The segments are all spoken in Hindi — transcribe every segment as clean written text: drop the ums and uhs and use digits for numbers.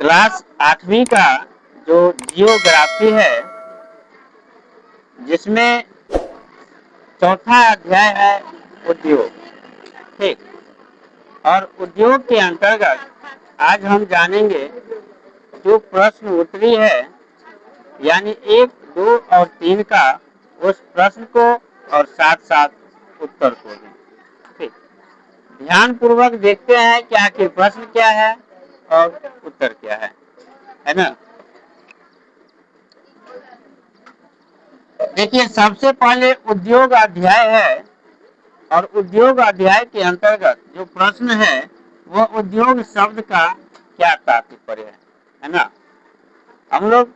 क्लास 8वीं का जो जियोग्राफी है, जिसमें चौथा अध्याय है उद्योग। ठीक। और उद्योग के अंतर्गत आज हम जानेंगे जो प्रश्न उत्तरी है, यानी 1, 2 और 3 का, उस प्रश्न को और साथ साथ उत्तर को भी। ठीक। ध्यान पूर्वक देखते हैं कि आखिर प्रश्न क्या है और उत्तर क्या है ना। देखिए, सबसे पहले उद्योग अध्याय है और उद्योग अध्याय के अंतर्गत जो प्रश्न है वो उद्योग शब्द का क्या तात्पर्य है ना। हम लोग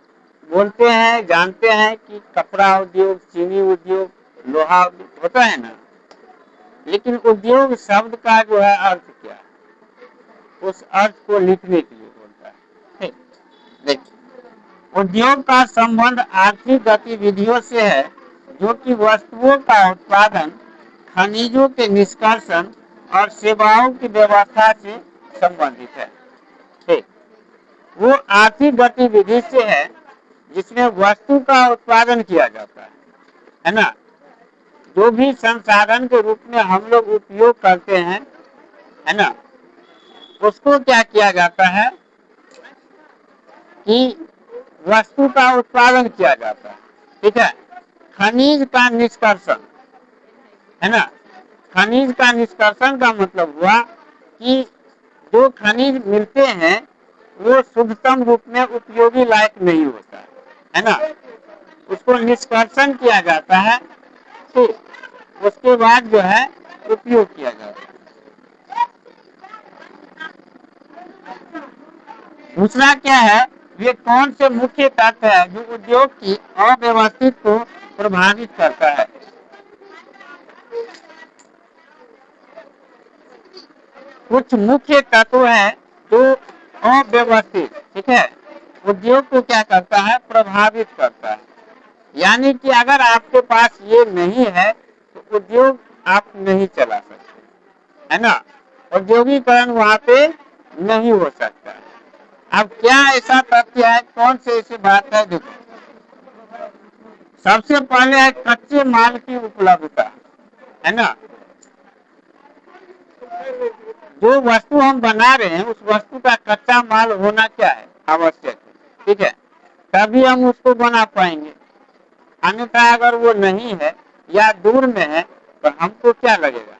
बोलते हैं, जानते हैं कि कपड़ा उद्योग, चीनी उद्योग, लोहा उद्योग होता है ना, लेकिन उद्योग शब्द का जो है अर्थ क्या है, उस अर्थ को लिखने के लिए बोलता है। ठीक। देखिए, उद्योग का संबंध आर्थिक गतिविधियों से है जो कि वस्तुओं का उत्पादन, खनिजों के निष्कर्षण और सेवाओं की व्यवस्था से संबंधित है। ठीक। वो आर्थिक गतिविधि से है जिसमें वस्तु का उत्पादन किया जाता है ना। जो भी संसाधन के रूप में हम लोग उपयोग करते हैं, है ना, उसको क्या किया जाता है कि वस्तु का उत्पादन किया जाता है। ठीक है। खनिज का निष्कर्षण, है ना। खनिज का निष्कर्षण का मतलब हुआ कि जो खनिज मिलते हैं वो शुद्धतम रूप में उपयोगी लायक नहीं होता है ना। उसको निष्कर्षण किया जाता है, तो उसके बाद जो है उपयोग किया जाता है। दूसरा क्या है, ये कौन से मुख्य तत्व है जो उद्योग की अव्यवस्थित को प्रभावित करता है। कुछ मुख्य तत्व है जो अव्यवस्थित, ठीक है, उद्योग को क्या करता है, प्रभावित करता है। यानी कि अगर आपके पास ये नहीं है तो उद्योग आप नहीं चला सकते, है ना। औद्योगिकरण वहां पे नहीं हो सकता। अब क्या ऐसा तथ्य है, कौन से ऐसी बात है। देखो, सबसे पहले है कच्चे माल की उपलब्धता, है ना। जो वस्तु हम बना रहे हैं उस वस्तु का कच्चा माल होना क्या है, आवश्यक है। ठीक है, तभी हम उसको बना पाएंगे। अन्यथा अगर वो नहीं है या दूर में है तो हमको क्या लगेगा,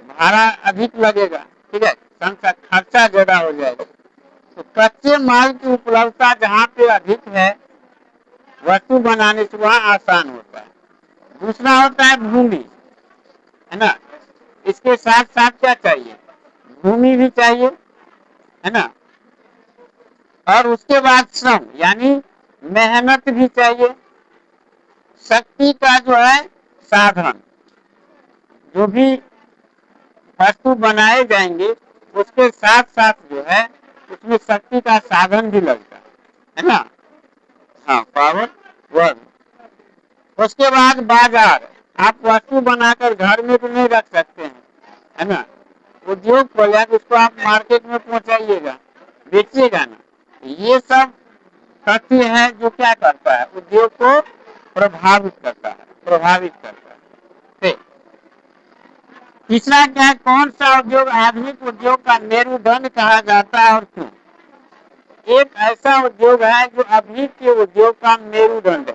भाड़ा अधिक लगेगा। ठीक है, खर्चा ज्यादा हो जाएगा। तो कच्चे माल की उपलब्धता जहाँ पे अधिक है वस्तु बनाने से वहाँ आसान होता है। दूसरा होता है भूमि, है ना। इसके साथ साथ क्या चाहिए, भूमि भी चाहिए, है ना। और उसके बाद श्रम यानी मेहनत भी चाहिए। शक्ति का जो है साधन, जो भी वस्तु बनाए जाएंगे उसके साथ साथ जो है उसमें शक्ति का साधन भी लगता है ना। हाँ, पावर वर्क। उसके बाद बाजार, आप वस्तु बनाकर घर में तो नहीं रख सकते हैं, है ना। उद्योग खोला तो उसको आप मार्केट में पहुंचाइएगा, बेचिएगा ना। ये सब तथ्य है जो क्या करता है, उद्योग को प्रभावित करता है, प्रभावित करता है। तीसरा क्या है, कौन सा उद्योग आधुनिक उद्योग का मेरुदंड कहा जाता है और क्यों। एक ऐसा उद्योग है जो अभी के उद्योग का मेरुदंड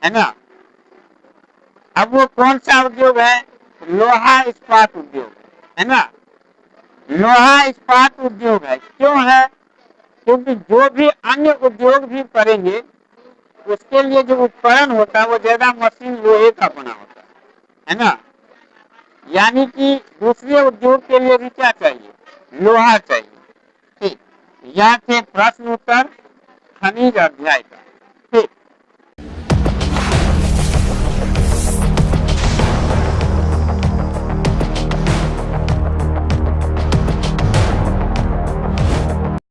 है ना। अब वो कौन सा उद्योग है, लोहा इस्पात उद्योग है ना। लोहा इस्पात उद्योग है, क्यों है, क्योंकि जो भी अन्य उद्योग भी करेंगे उसके लिए जो उपकरण होता है वो ज्यादा मशीन लोहे का बना होता है ना। यानी कि दूसरे उद्योग के लिए भी क्या चाहिए, लोहा चाहिए। ठीक, यह थे प्रश्न उत्तर खनिज अध्याय का।